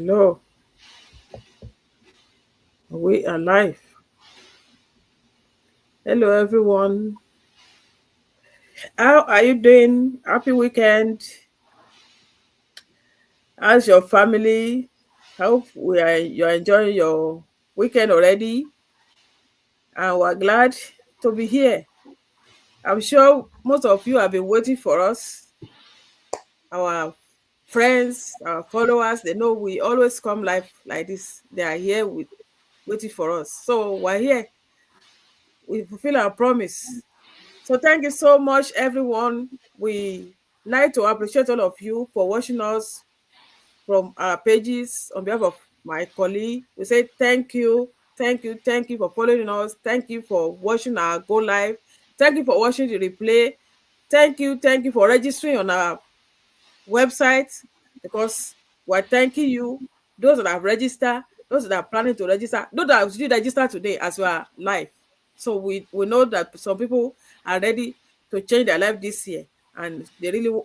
Hello, we are live. Hello, everyone. How are you doing? Happy weekend. How's your family? Hope you're enjoying your weekend already, and we're glad to be here. I'm sure most of you have been waiting for us. Our friends, our followers, they know we always come live like this. They are here waiting for us. So we're here. We fulfill our promise. So thank you so much, everyone. We like to appreciate all of you for watching us from our pages. On behalf of my colleague, we say thank you for following us. Thank you for watching our go live. Thank you for watching the replay. Thank you for registering on our website because we're thanking you. Those that have registered, those that are planning to register, those that have registered today as we are live. So we know that some people are ready to change their life this year and they really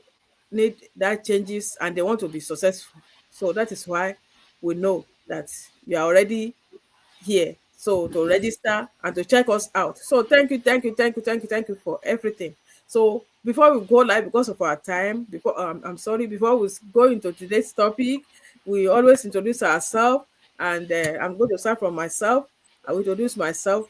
need that changes and they want to be successful. So that is why we know that you are already here. So to register and to check us out. So thank you for everything. So before we go live, because of our time, I'm sorry, before we go into today's topic, we always introduce ourselves, and I'm going to start from myself. I will introduce myself.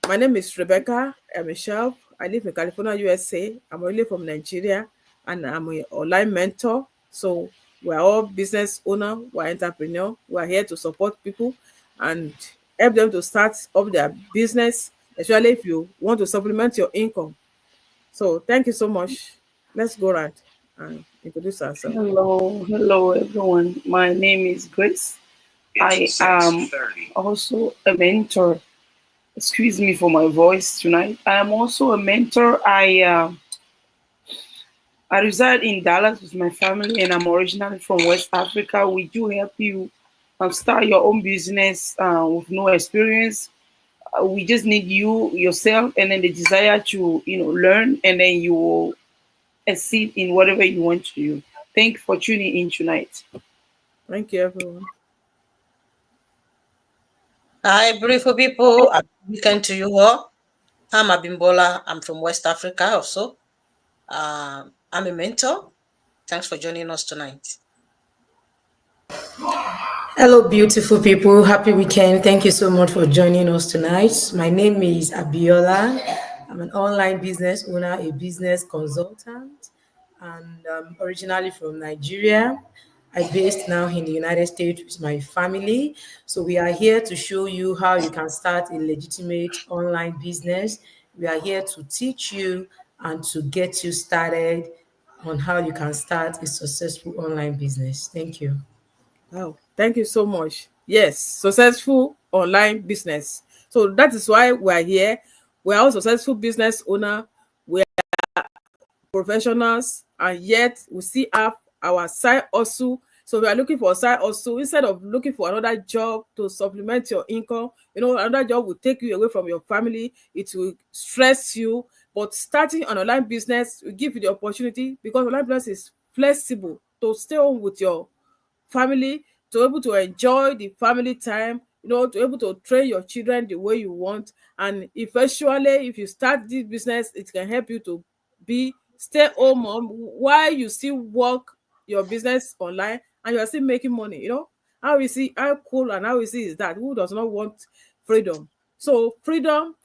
My name is Rebecca Michelle. I live in California, USA. I'm originally from Nigeria, and I'm an online mentor. So we're all business owner, we're entrepreneur. We're here to support people and help them to start up their business, especially if you want to supplement your income. So thank you so much. Let's go around and introduce ourselves. Hello everyone. My name is Grace. I am also a mentor. Excuse me for my voice tonight. I am also a mentor. I reside in Dallas with my family, and I'm originally from West Africa. We do help you start your own business with no experience. We just need you yourself, and then the desire to learn, and then you will exceed in whatever you want to do. Thank you for tuning in tonight. Thank you, everyone. Hi, beautiful people. Happy weekend to you all. I'm Abimbola. I'm from West Africa also. I'm a mentor. Thanks for joining us tonight. Hello, beautiful people. Happy weekend. Thank you so much for joining us tonight. My name is Abiola. I'm an online business owner, a business consultant, and originally from Nigeria. I'm based now in the United States with my family. So we are here to show you how you can start a legitimate online business. We are here to teach you and to get you started on how you can start a successful online business. Thank you. Wow, thank you so much. Yes, successful online business. So that is why we're here. We're all successful business owner. We're professionals, and yet we still have our side hustle. So we are looking for a side hustle instead of looking for another job to supplement your income. You know, another job will take you away from your family. It will stress you. But starting an online business will give you the opportunity because online business is flexible to stay home with your family, to able to enjoy the family time, you know, to able to train your children the way you want. And eventually, if you start this business, it can help you to be stay home mom while you still work your business online and you are still making money. You know how we see how cool and how we see is that who does not want freedom? So freedom.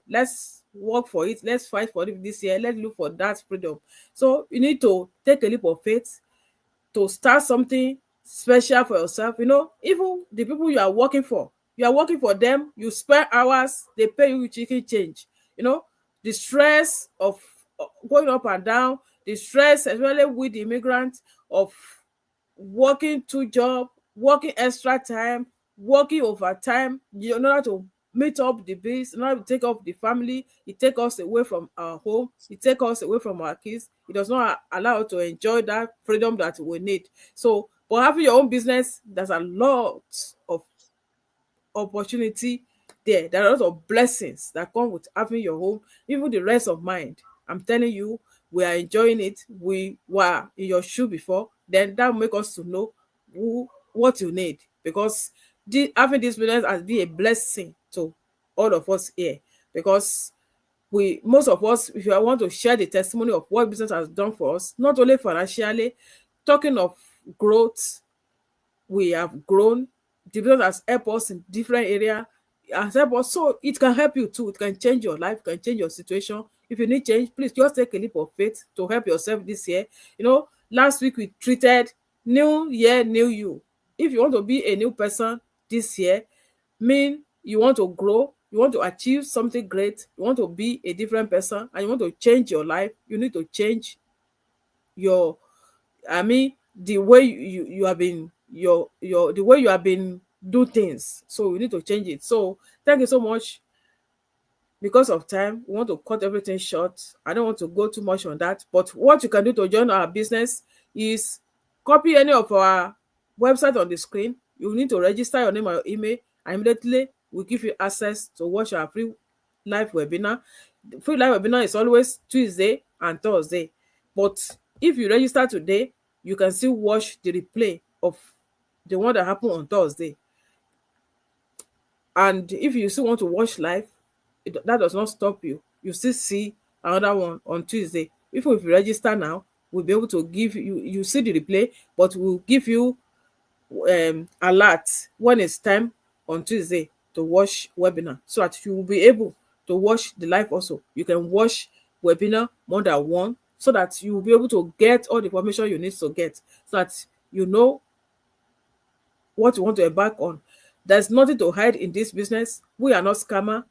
Let's work for it. Let's fight for it this year. Let's look for that freedom. So you need to take a leap of faith to start something special for yourself. You know, even the people you are working for them, you spend hours, they pay you with chicken change. You know, the stress of going up and down, the stress, especially with the immigrants, of working two job, working extra time, working overtime, in order to meet up the bills, in order to take up the family. It take us away from our home, it take us away from our kids. It does not allow us to enjoy that freedom that we need. So but having your own business, there's a lot of opportunity there. There are a lot of blessings that come with having your home, even the rest of mind. I'm telling you, we are enjoying it. We were in your shoe before. then that will make us to know what you need, because having this business has been a blessing to all of us here, because most of us, if you want to share the testimony of what business has done for us, not only financially, talking of growth, we have grown. The business has helped us in different area, has helped us, so it can help you too. It can change your life, can change your situation. If you need change, please just take a leap of faith to help yourself this year. Last week we treated new year, new you. If you want to be a new person this year, mean you want to grow, you want to achieve something great, you want to be a different person, and you want to change your life, you need to change your, the way you have been, the way you have been do things. So you need to change it. So thank you so much. Because of time, we want to cut everything short. I don't want to go too much on that, but what you can do to join our business is copy any of our website on the screen. You need to register your name or your email, and immediately we'll give you access to watch our free live webinar. The free live webinar is always Tuesday and Thursday, but if you register today, you can still watch the replay of the one that happened on Thursday. And if you still want to watch live, that does not stop you. You still see another one on Tuesday. If you register now, we'll be able to give you see the replay, but we'll give you alert when it's time on Tuesday to watch webinar, so that you will be able to watch the live also. You can watch webinar more than one, so that you will be able to get all the information you need to get, so that you know what you want to embark on. There's nothing to hide in this business. We are not scammer.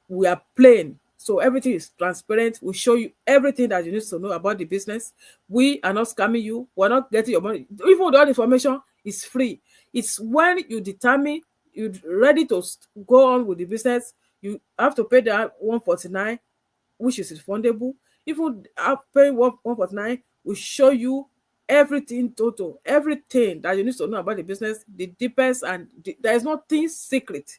We are plain. So everything is transparent. We show you everything that you need to know about the business. We are not scamming you. We're not getting your money. Even all the information is free. It's when you determine you're ready to go on with the business, you have to pay that 149, which is refundable. Even after paying 149, we show you everything total, everything that you need to know about the business, the deepest, and there is nothing secret.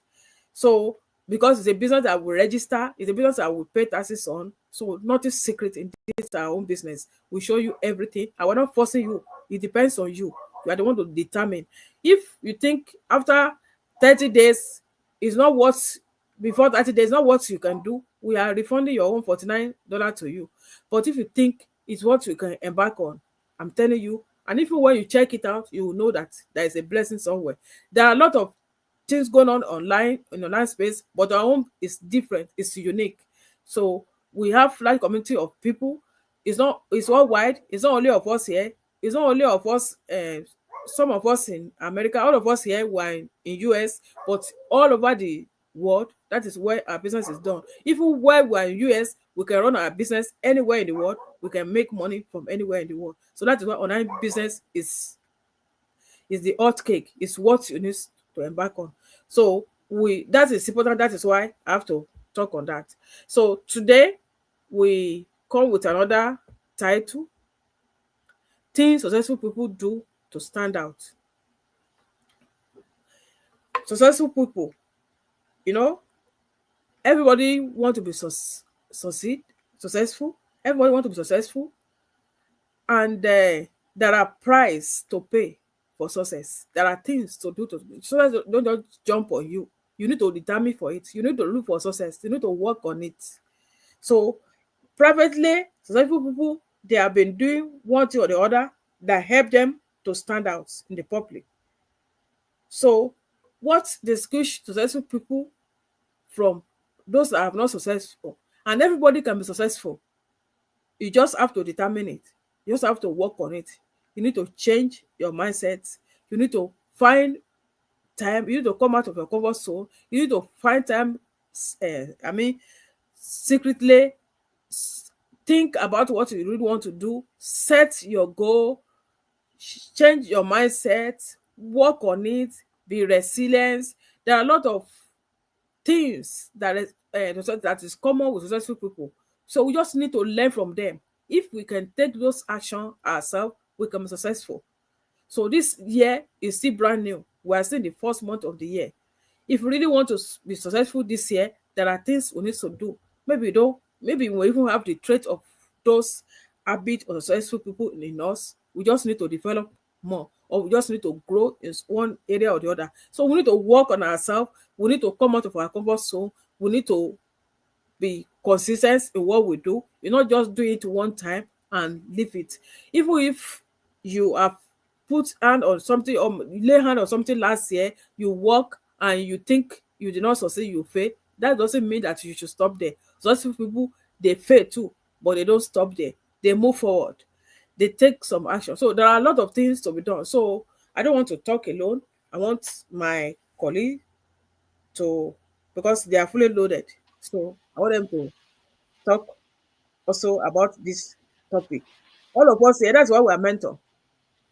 So because it's a business that we register, it's a business that we pay taxes on, so nothing secret in this our own business. We show you everything, and we're not forcing you. It depends on you. You are the one to determine. If you think after 30 days is not what, before 30 days not what you can do, we are refunding your own $49 to you. But if you think it's what you can embark on, I'm telling you, and even when you check it out, you will know that there is a blessing somewhere. There are a lot of things going on online, in online space, but our own is different, it's unique. So we have large community of people. It's worldwide. It's not only of us here. It's not only of us, some of us in America, all of us here were in US, but all over the world, that is where our business is done. Even while we're in US, we can run our business anywhere in the world. We can make money from anywhere in the world. So that is why online business is the hot cake. It's what you need to embark on. So that is important. That is why I have to talk on that. So today we come with another title: things successful people do to stand out. Successful people, everybody want to be successful. Everybody want to be successful, and there are price to pay for success. There are things to do to success. Don't just jump on you. You need to determine for it. You need to look for success. You need to work on it. So privately, successful people, they have been doing one thing or the other that help them to stand out in the public. So what distinguishes successful people from those that are not successful? And everybody can be successful. You just have to determine it. You just have to work on it. You need to change your mindset. You need to find time. You need to come out of your comfort zone. You need to find time, secretly think about what you really want to do. Set your goal. Change your mindset. Work on it. Be resilient. There are a lot of things that is common with successful people. So we just need to learn from them. If we can take those actions ourselves, we can be successful. So this year is still brand new. We are still in the first month of the year. If we really want to be successful this year, there are things we need to do. Maybe we even have the trait of those habits of successful people in us. We just need to develop more, or we just need to grow in one area or the other. So we need to work on ourselves. We need to come out of our comfort zone. We need to be consistent in what we do. You not just do it one time and leave it. Even if you have put hand on something or lay hand on something last year, you work and you think you did not succeed, you fail. That doesn't mean that you should stop there. Some people, they fail too, but they don't stop there. They move forward. They take some action. So there are a lot of things to be done. So I don't want to talk alone. I want my colleague to, because they are fully loaded. So I want them to talk also about this topic. All of us here, that's why we are mentor.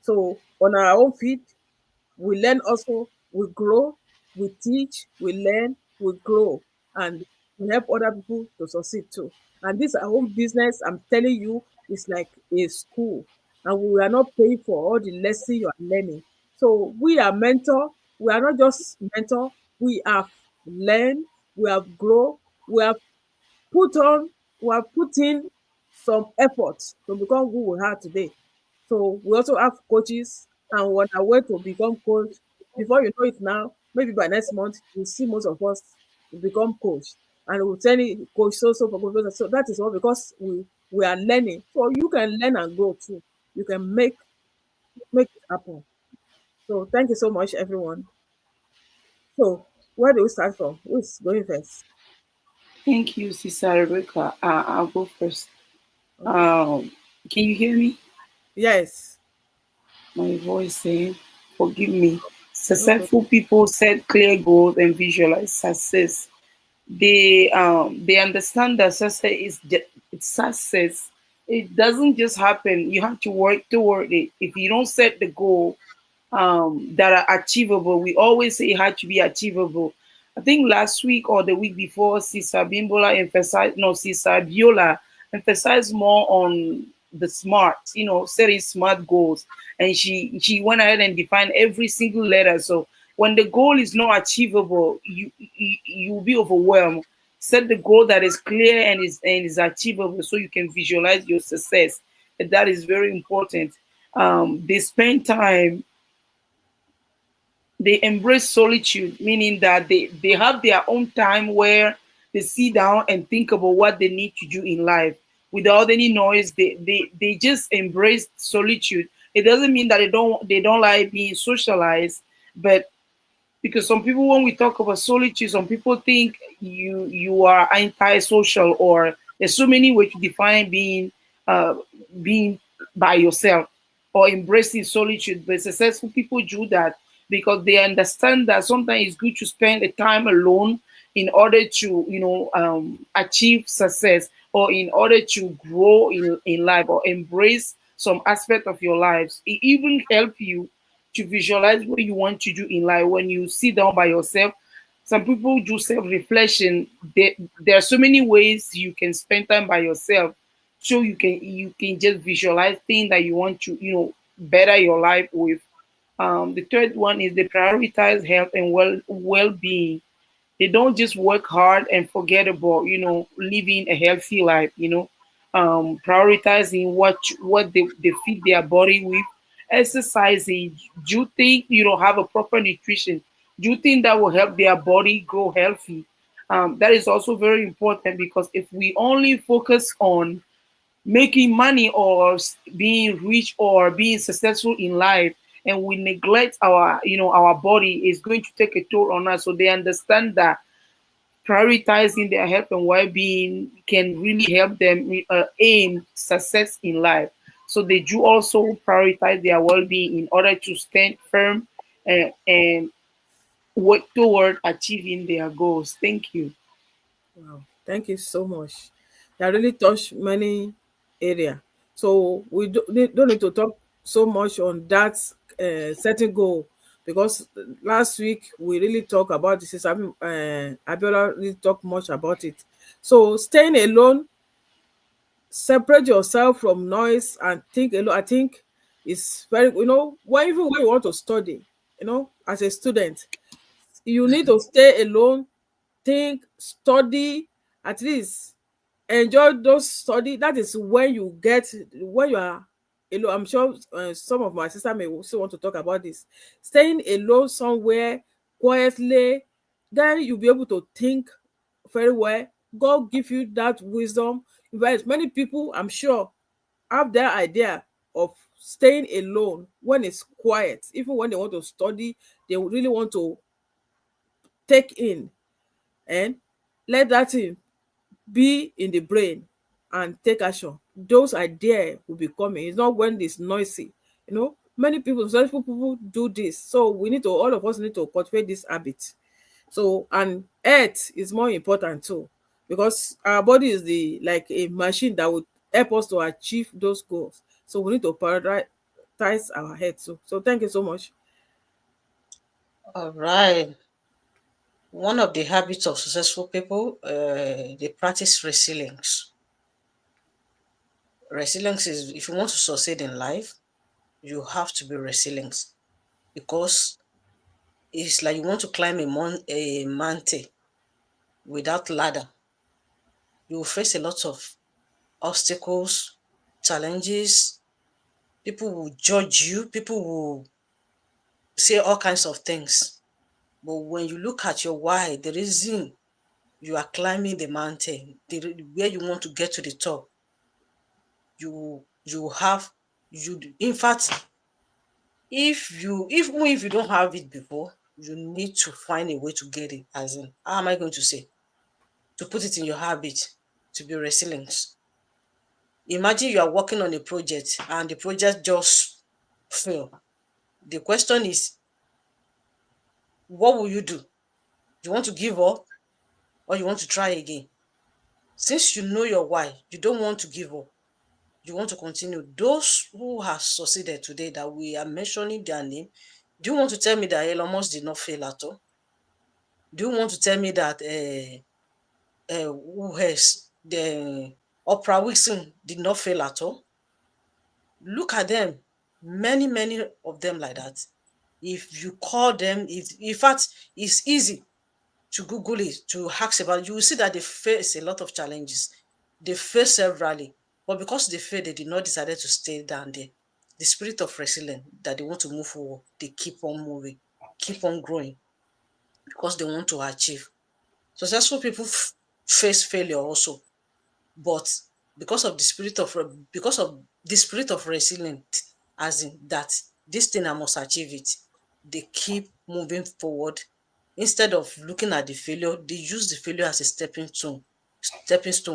So on our own feet, we learn also, we grow, we teach, we learn, we grow, and we help other people to succeed too. And this our own business, I'm telling you, is like a school, and we are not paying for all the lesson you are learning. So we are mentor. We are not just mentor. We have learned, we have grown, we have put on, we have put in some effort to become who we are today. So we also have coaches, and we're on our way to become coach. Before you know it now, maybe by next month, you see most of us will become coach. And we'll tell you coach so for coach. So that is all because we are learning. So you can learn and grow too. You can make it happen. So thank you so much, everyone. So where do we start from? Who's going first? Thank you, Sister Rebecca. I'll go first. Okay. Can you hear me? Yes. My voice saying, forgive me. No problem. Successful people set clear goals and visualize success. They understand that success is it's success. It doesn't just happen. You have to work toward it. If you don't set the goal that are achievable, we always say it had to be achievable. I think last week or the week before, Sister Bimbola emphasized, no, Sister Viola emphasized more on the smart, setting smart goals. And she went ahead and defined every single letter. So when the goal is not achievable, you'll be overwhelmed. Set the goal that is clear and is achievable, so you can visualize your success. And that is very important. They spend time, they embrace solitude, meaning that they have their own time where they sit down and think about what they need to do in life without any noise. They just embrace solitude. It doesn't mean that they don't like being socialized, but because some people, when we talk about solitude, some people think you are antisocial, or there's so many ways to define being by yourself or embracing solitude. But successful people do that because they understand that sometimes it's good to spend the time alone in order to achieve success, or in order to grow in life, or embrace some aspect of your lives. It even help you to visualize what you want to do in life when you sit down by yourself. Some people do self-reflection. There are so many ways you can spend time by yourself, so you can just visualize things that you want to better your life with. The third one is they prioritize health and well-being. They don't just work hard and forget about living a healthy life. Prioritizing what they feed their body with, exercising. Do you think you don't have a proper nutrition? Do you think that will help their body grow healthy? That is also very important, because if we only focus on making money or being rich or being successful in life, and we neglect our body, is going to take a toll on us. So they understand that prioritizing their health and well-being can really help them aim success in life. So they do also prioritize their well-being in order to stand firm and work toward achieving their goals. Thank you. Wow, thank you so much. That really touched many area. So we don't need to talk so much on that setting goal, because last week we really talked about this. Abiola really talked much about it. So staying alone, separate yourself from noise and think alone. I think is very, even when you want to study, as a student, you need to stay alone, think, study, at least enjoy those study. That is when you are alone. I'm sure some of my sister may also want to talk about this. Staying alone somewhere quietly, then you'll be able to think very well. God give you that wisdom. Whereas many people, I'm sure, have their idea of staying alone when it's quiet, even when they want to study, they really want to take in and let that thing be in the brain and take action. Those ideas will be coming. It's not when it's noisy. Many people, successful people do this. So we need to, all of us need to cultivate this habit. So, and health is more important too, because our body is the like a machine that would help us to achieve those goals. So we need to prioritize our health too. So thank you so much. All right. One of the habits of successful people, they practice resilience. Resilience is, if you want to succeed in life, you have to be resilient, because it's like you want to climb a mountain without ladder. You will face a lot of obstacles, challenges. People will judge you. People will say all kinds of things. But when you look at your why, the reason you are climbing the mountain, where you want to get to the top, you have you. In fact, even if you don't have it before, you need to find a way to get it. As in, how am I going to say? To put it in your habit, to be resilient. Imagine you are working on a project and the project just fail. The question is, what will you do? You want to give up or you want to try again? Since you know your why, you don't want to give up. You want to continue. Those who have succeeded today that we are mentioning their name, do you want to tell me that Elon Musk did not fail at all? Do you want to tell me that who has the Oprah Winfrey did not fail at all? Look at them, many of them like that. If you call them, in fact, it's easy to Google it, to ask about it. You will see that they face a lot of challenges. They face severally, but because they failed, they did not decide to stay down there. The spirit of resilience, that they want to move forward, they keep on moving, keep on growing, because they want to achieve. Successful people face failure also, but because of the spirit of resilience, as in that this thing I must achieve it, they keep moving forward. Instead of looking at the failure, they use the failure as a stepping stone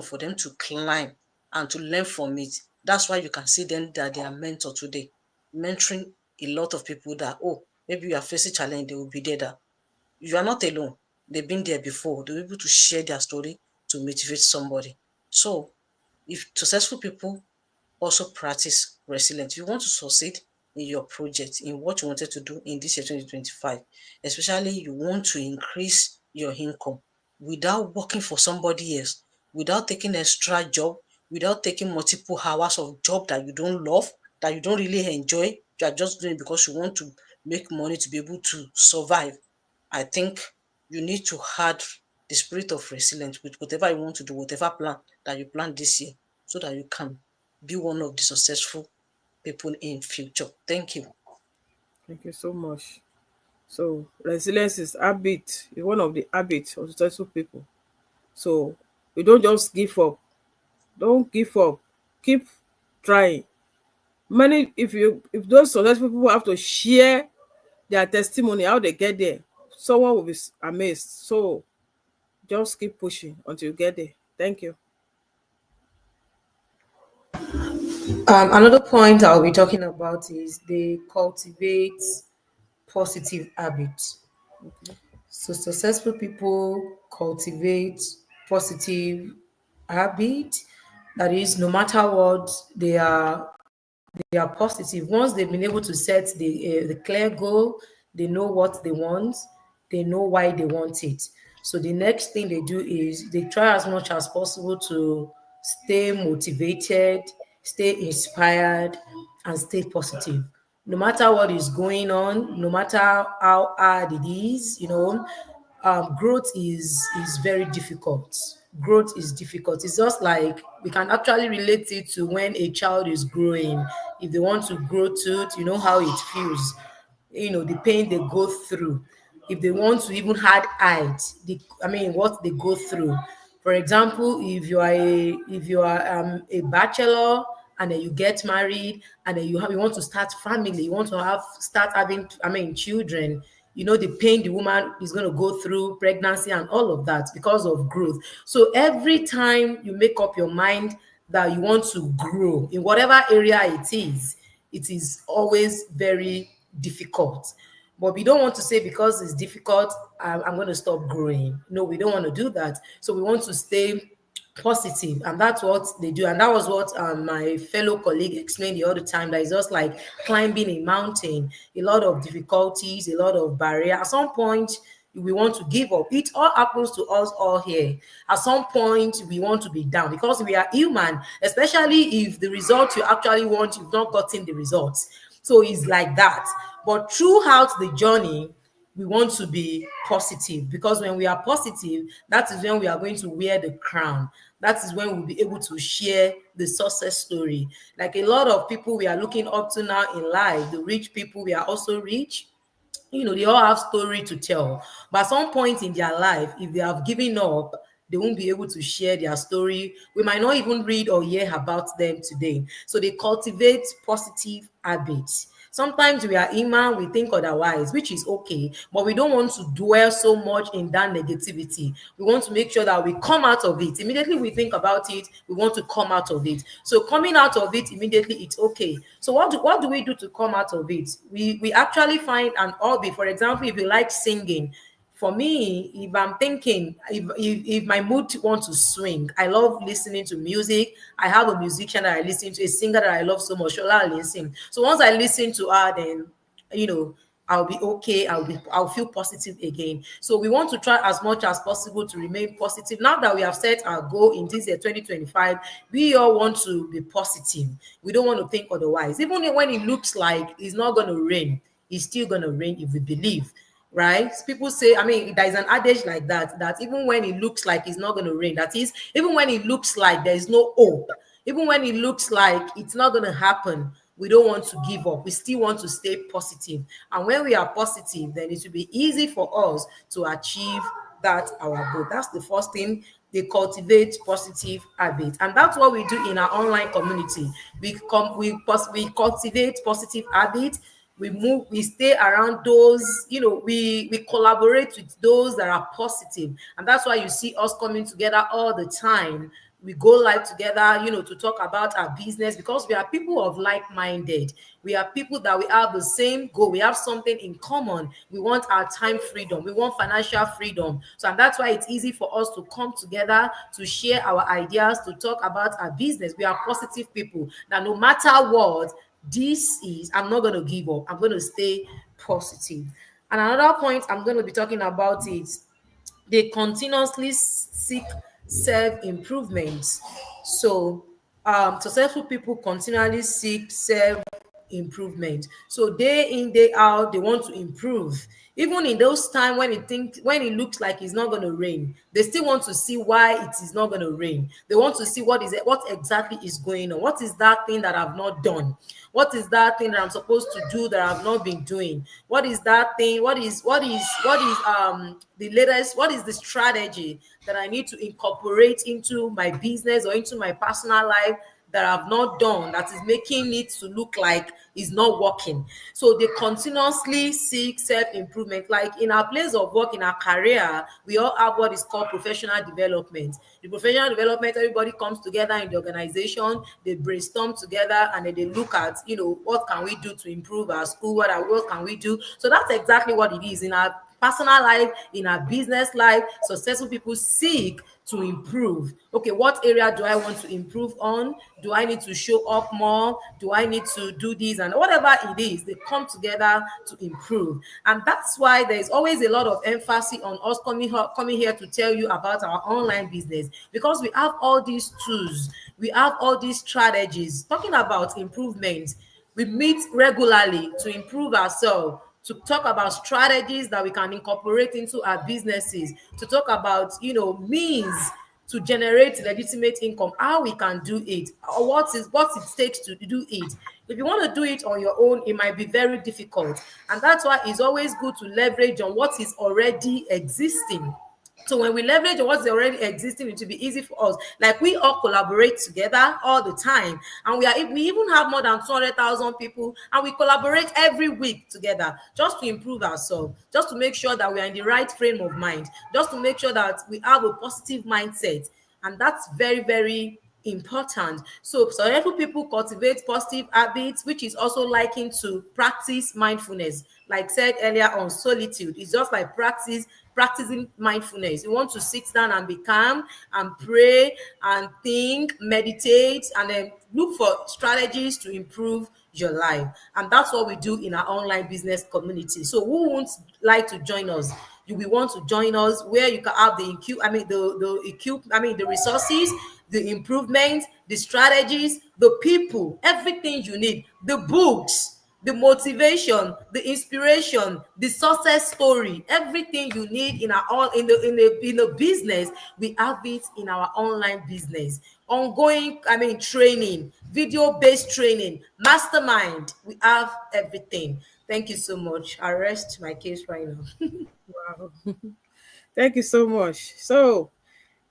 for them to climb and to learn from it. That's why you can see them that they are mentor today, mentoring a lot of people that, oh, maybe you are facing challenge, they will be there, that you are not alone. They've been there before. They're able to share their story to motivate somebody. So if successful people also practice resilience, if you want to succeed in your project, in what you wanted to do in this year 2025, especially you want to increase your income without working for somebody else, without taking extra job, without taking multiple hours of job that you don't love, that you don't really enjoy, you are just doing because you want to make money to be able to survive. I think you need to add the spirit of resilience with whatever you want to do, whatever plan that you plan this year, so that you can be one of the successful people in future. Thank you. Thank you so much. So resilience is one of the habits of successful people. So you don't just give up. Don't give up. Keep trying. If those successful people have to share their testimony, how they get there, someone will be amazed. So just keep pushing until you get there. Thank you. Another point I'll be talking about is they cultivate positive habits. Okay. So successful people cultivate positive habit. That is, no matter what, they are positive. Once they've been able to set the clear goal, they know what they want, they know why they want it. So the next thing they do is they try as much as possible to stay motivated, stay inspired, and stay positive. No matter what is going on, no matter how hard it is, growth is very difficult. growth is difficult. It's just like we can actually relate it to when a child is growing. If they want to grow tooth, you know how it feels, the pain they go through. If they want to even had height, what they go through. For example, if you are a bachelor, and then you get married, and then you want to start family, you want to have start having children, the pain the woman is going to go through, pregnancy and all of that, because of growth. So every time you make up your mind that you want to grow in whatever area it is always very difficult. But we don't want to say because it's difficult, I'm going to stop growing. No, we don't want to do that. So we want to stay positive, and that's what they do. And that was what my fellow colleague explained the other time, that it's just like climbing a mountain, a lot of difficulties, a lot of barrier. At some point we want to give up. It all happens to us all here. At some point we want to be down, because we are human, especially if the result you actually want, you've not gotten the results. So it's like that. But throughout the journey, we want to be positive, because when we are positive, that is when we are going to wear the crown. That is when we'll be able to share the success story. Like a lot of people we are looking up to now in life, the rich people, we are also rich. They all have story to tell. But at some point in their life, if they have given up, they won't be able to share their story. We might not even read or hear about them today. So they cultivate positive habits. Sometimes we are human, we think otherwise, which is okay, but we don't want to dwell so much in that negativity. We want to make sure that we come out of it. Immediately we think about it, we want to come out of it. So coming out of it immediately, it's okay. So what do we do to come out of it? We actually find an hobby. For example, if you like singing, for me, if I'm thinking, if my mood wants to swing, I love listening to music. I have a musician that I listen to, a singer that I love so much, Shola Alison. So once I listen to her, then I'll be okay. I'll feel positive again. So we want to try as much as possible to remain positive. Now that we have set our goal in this year 2025, we all want to be positive. We don't want to think otherwise. Even when it looks like it's not going to rain, it's still going to rain if we believe. Right? People say, there is an adage like that even when it looks like it's not going to rain, that is, even when it looks like there is no hope, even when it looks like it's not going to happen, we don't want to give up. We still want to stay positive. And when we are positive, then it will be easy for us to achieve that our goal. That's the first thing. They cultivate positive habits, and that's what we do in our online community. We cultivate positive habits. We stay around those, we collaborate with those that are positive. And that's why you see us coming together all the time. We go live together, to talk about our business, because we are people of like-minded. We are people that we have the same goal. We have something in common. We want our time freedom. We want financial freedom. So, and that's why it's easy for us to come together, to share our ideas, to talk about our business. We are positive people that no matter what, I'm not going to give up. I'm going to stay positive. And another point I'm going to be talking about is they continuously seek self-improvement. So successful people continually seek self-improvement. So day in, day out, they want to improve. Even in those times when it looks like it's not going to rain, they still want to see why it is not going to rain. They want to see what exactly is going on. What is that thing that I've not done? What is that thing that I'm supposed to do that I've not been doing? What is that thing? What is the latest? What is the strategy that I need to incorporate into my business or into my personal life that I've not done, that is making it to look like it's not working? So they continuously seek self-improvement. Like in our place of work, in our career, we all have what is called professional development. The professional development, everybody comes together in the organization, they brainstorm together, and then they look at, what can we do to improve our school, what can we do? So that's exactly what it is. In our personal life, in our business life, successful people seek to improve. Okay, what area do I want to improve on? Do I need to show up more? Do I need to do this? And whatever it is, they come together to improve. And that's why there's always a lot of emphasis on us coming here to tell you about our online business, because we have all these tools, we have all these strategies talking about improvement. We meet regularly to improve ourselves, to talk about strategies that we can incorporate into our businesses, to talk about, means to generate legitimate income, how we can do it, or what it takes to do it. If you want to do it on your own, it might be very difficult, and that's why it's always good to leverage on what is already existing. So when we leverage on what's already existing, it will be easy for us. Like, we all collaborate together all the time, and we even have more than 200,000 people, and we collaborate every week together just to improve ourselves, just to make sure that we are in the right frame of mind, just to make sure that we have a positive mindset, and that's very, very important. So successful people cultivate positive habits, which is also likened to practice mindfulness. Like said earlier on, solitude is just like practicing mindfulness. You want to sit down and be calm and pray and think, meditate, and then look for strategies to improve your life. And that's what we do in our online business community. So who won't like to join us? You will want to join us, where you can have the resources, the improvements, the strategies, the people, everything you need, the books, the motivation, the inspiration, the success story, everything you need in our all in the business, we have it in our online business. Ongoing, training, video-based training, mastermind, we have everything. Thank you so much. I rest my case right now. Wow. Thank you so much. So,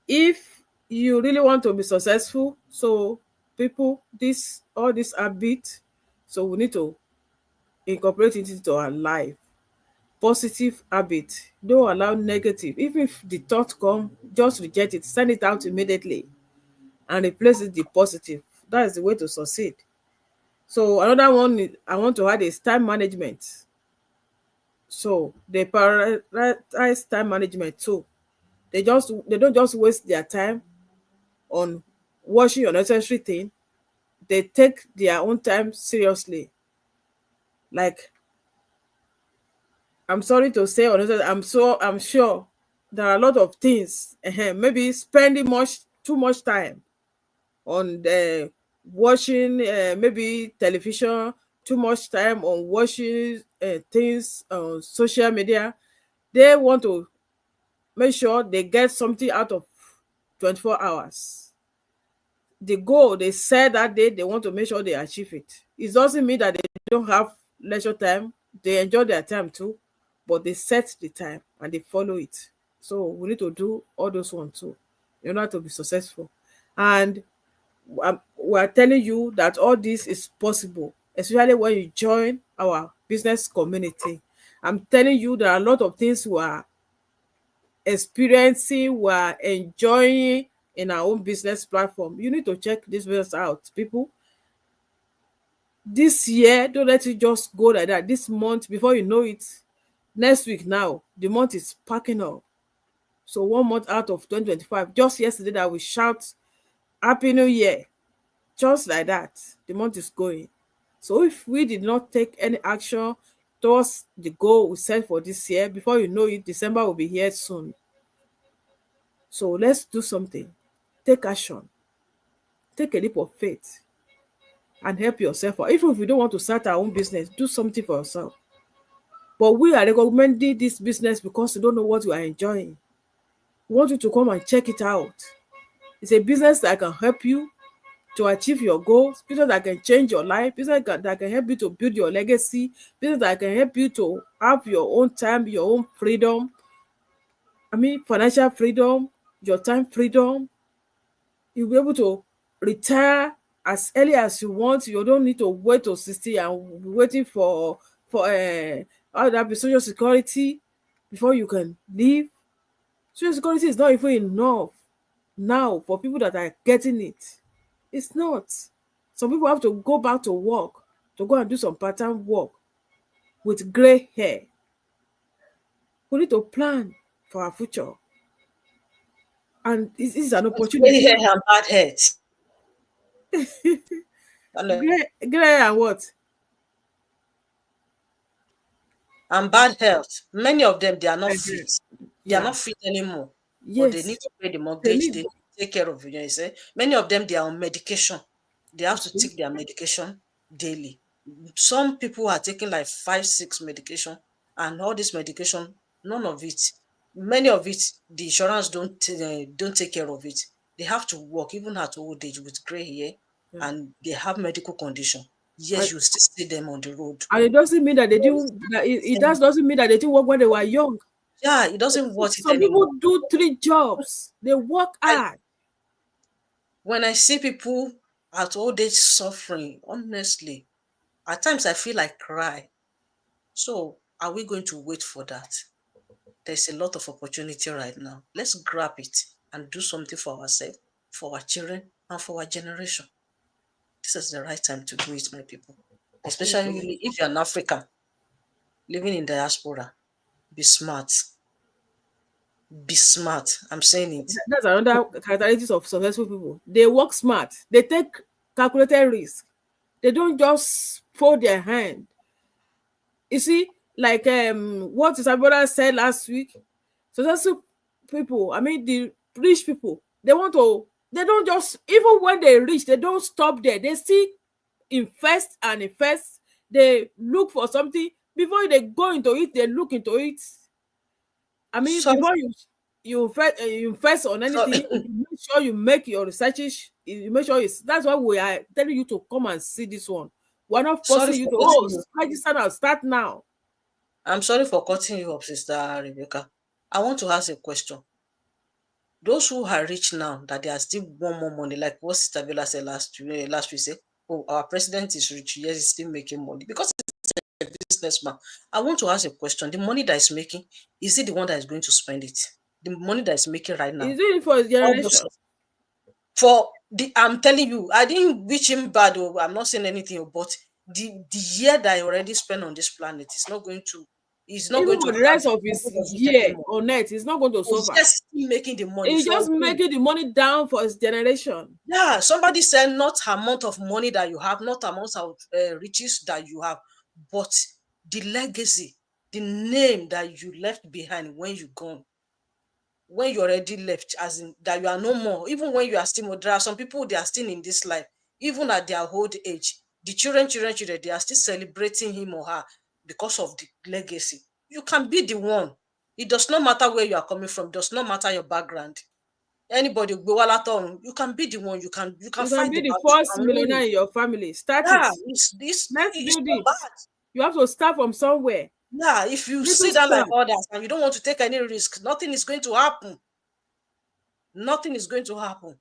if you really want to be successful, so people, this all this habit, so we need to incorporate it into our life. Positive habit. Don't allow negative. Even if the thought come, just reject it. Send it out immediately and replace it with the positive. That is the way to succeed. So another one I want to add is time management. So they prioritize time management too. They don't just waste their time on watching unnecessary thing. They take their own time seriously. Like, I'm sorry to say, unnecessary, I'm sure there are a lot of things. Maybe spending too much time on the watching maybe television, too much time on watching things on social media. They want to make sure they get something out of 24 hours. The goal they set that day, they want to make sure they achieve it. It doesn't mean that they don't have leisure time. They enjoy their time too, but they set the time and they follow it. So we need to do all those ones too in order to be successful. And we are telling you that all this is possible, especially when you join our business community. I'm telling you there are a lot of things we are experiencing, we are enjoying in our own business platform. You need to check this business out, people. This year, don't let it just go like that. This month, before you know it, next week now, the month is packing up. So 1 month out of 2025, just yesterday that we shout Happy New Year. Just like that, the month is going. So if we did not take any action towards the goal we set for this year, before you know it, December will be here soon. So let's do something. Take action. Take a leap of faith and help yourself out. Even if you don't want to start our own business, do something for yourself. But we are recommending this business because you don't know what you are enjoying. We want you to come and check it out. It's a business that can help you to achieve your goals, business that can change your life, business that can help you to build your legacy, business that can help you to have your own time, your own freedom. Financial freedom, your time freedom. You'll be able to retire as early as you want. You don't need to wait till 60 and be waiting for all that be social security before you can leave. Social security is not even enough now for people that are getting it. It's not. Some people have to go back to work, to go and do some part-time work with gray hair. We need to plan for our future. And this is an Gray opportunity. hair and bad health. Gray hair and what? And bad health. Many of them, they are not Agree. fit. They are not fit anymore. But they Yes. need to pay the They mortgage. need- They need to take care of you. Say many of them, they are on medication. They have to take their medication daily. Some people are taking like 5, 6 medication, and all this medication, none of it many of it, the insurance don't take care of it. They have to work even at old age with gray hair, Yeah. and they have medical condition. Yes, And, you still see them on the road. and it doesn't mean that they didn't. That it doesn't mean that they didn't work when they were young. Yeah, it doesn't worth it Some people anymore. do 3 jobs. They work I, hard. when I see people at old age suffering, honestly, at times I feel like cry. So are we going to wait for that? There's a lot of opportunity right now. Let's grab it and do something for ourselves, for our children, and for our generation. This is the right time to do it, my people. Especially if you're an African living in diaspora. Be smart. Be smart. I'm saying it. That's another characteristics of successful people. They work smart. They take calculated risk. They don't just fold their hand. You see, like what Isabella said last week, successful people, I mean the rich people, they don't just, even when they reach, they don't stop there. They still invest and invest. They look for something before they go into it, they look into it. I mean, Sorry, before you invest on so, anything, you make sure you make your researches. You make sure it's, that's why we are telling you to come and see this one. We're not sorry forcing you for to cutting you. register now, start now. I'm sorry for cutting you up, Sister Rebecca. I want to ask a question. Those who are rich now, that they are still want more money, like what Sister Bella said last week, say, oh, our president is rich, yes, he's still making money because he's a businessman. I want to ask a question. The money that is making, is it the one that is going to spend it? The money that is making right now, He's doing it for his all generation. those for the, I'm telling you, I didn't wish him bad. Oh, I'm not saying anything, but the year that I already spent on this planet is not going to, he's not Even going to for the have, rest of his doesn't take year anymore. on earth, he's not going to He's suffer. just still making the money He's for just who? making the money down for his generation. Yeah, somebody said not amount of money that you have, not amount of riches that you have, but the legacy, the name that you left behind when you gone, when you already left, as in that you are no more. Even when you are still, there are some people, they are still in this life, even at their old age. The children, they are still celebrating him or her because of the legacy. You can be the one. It does not matter where you are coming from. It does not matter your background. Anybody, you can be the one. You can You can fight be the the battle. You first can win millionaire it. in your family. Start it. Yeah, it's Let's it's build not it. bad. You have to start from somewhere. Yeah, if you Little sit down like step. others and you don't want to take any risk, nothing is going to happen. Nothing is going to happen.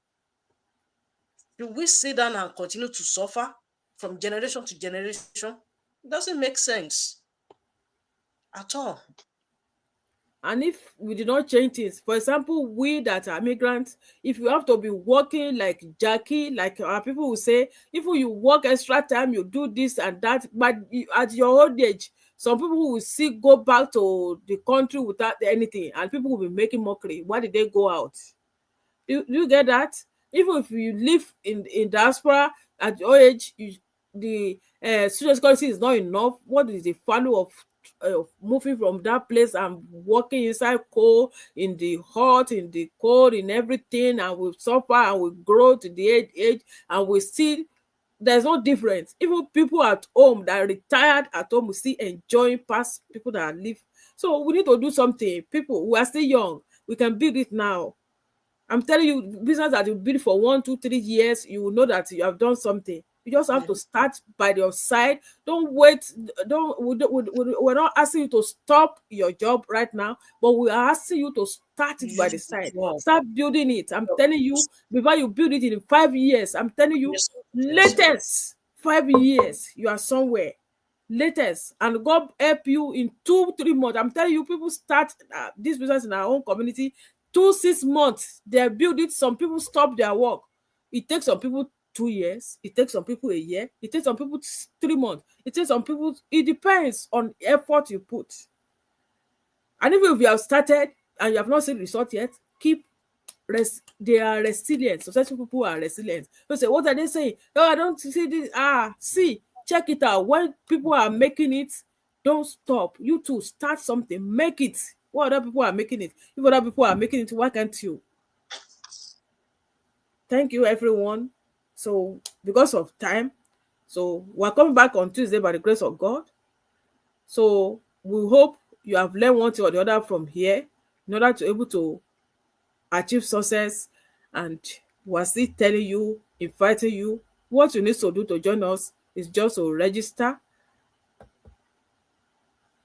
Do we sit down and continue to suffer from generation to generation? It doesn't make sense at all. And if we did not change things, for example, we that are migrants, if you have to be working like Jackie, like our people will say, if you work extra time, you do this and that, but at your old age, some people will see go back to the country without anything, and people will be making mockery. Why did they go out? Do you get that? Even if you live in diaspora at your age, the social security is not enough. What is the value of moving from that place and working inside cold, in the hot, in the cold, in everything, and we suffer and we grow to the age and we still, there's no difference. Even people at home that are retired at home will still enjoying past people that live. So we need to do something. People, we are still young. We can build it now. I'm telling you, business that you build for 1, 2, 3 years, you will know that you have done something. You just have to start by your side. Don't wait. We're not asking you to stop your job right now, but we are asking you to start it by the side. Wow. Start building it. I'm telling you, before you build it in 5 years, I'm telling you, Yes, yes. latest 5 years, you are somewhere. Latest, and God help you in 2, 3 months. I'm telling you, people start this business in our own community. 2, 6 months, they build it. Some people stop their work. It takes some people 2 years. It takes some people a year. It takes some people 3 months. It takes some people. It depends on effort you put. And even if you have started and you have not seen result yet, keep they are resilient. Successful people are resilient. You say, what are they saying? Oh, I don't see this. See, check it out. When people are making it, don't stop. You too, start something, make it. What other people are making it? If other people are making it, why can't you? Thank you, everyone. So, because of time, so we're coming back on Tuesday by the grace of God. So, we hope you have learned one thing or the other from here. in order to able to achieve success. And we're still telling you, inviting you, what you need to do to join us is just to register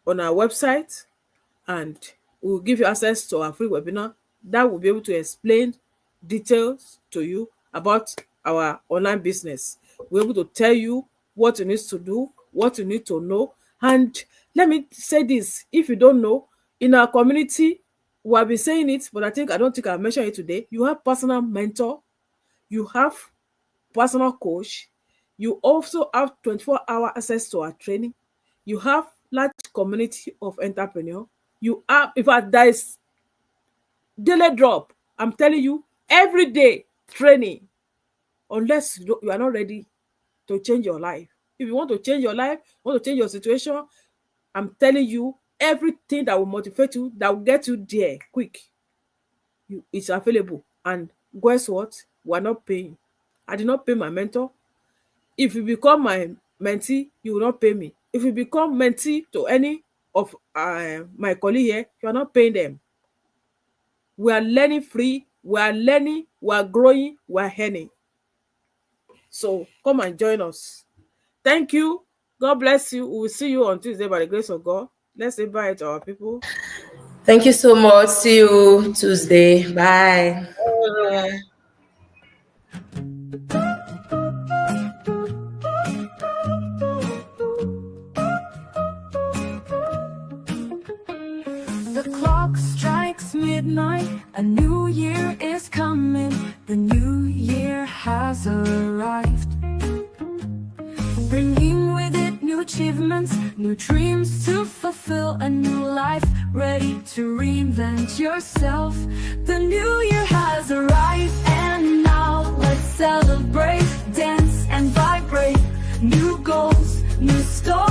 on our website, and we'll give you access to our free webinar that will be able to explain details to you about our online business. We're able to tell you what you need to do, what you need to know. And let me say this, if you don't know, in our community, we have been saying it, but I don't think I'll mention it today. You have personal mentor, you have personal coach, you also have 24-hour access to our training, you have large community of entrepreneurs, you have, in fact, there is daily drop. I'm telling you, every day training, unless you are not ready to change your life. If you want to change your life, want to change your situation, I'm telling you, everything that will motivate you, that will get you there quick, it's available. And guess what? We are not paying. I did not pay my mentor. If you become my mentee, you will not pay me. If you become mentee to any of my colleagues here, you are not paying them. We are learning free. We are learning. We are growing. We are earning. So come and join us. Thank you. God bless you. We will see you on Tuesday by the grace of God. Let's say bye to our people. Thank you so much. See you Tuesday. Bye. The clock strikes midnight, a new year is coming, the new year has arrived, bringing with it new achievements, new dreams to fulfill, a new life, ready to reinvent yourself. The new year has arrived, and now let's celebrate, dance and vibrate, new goals, new stories.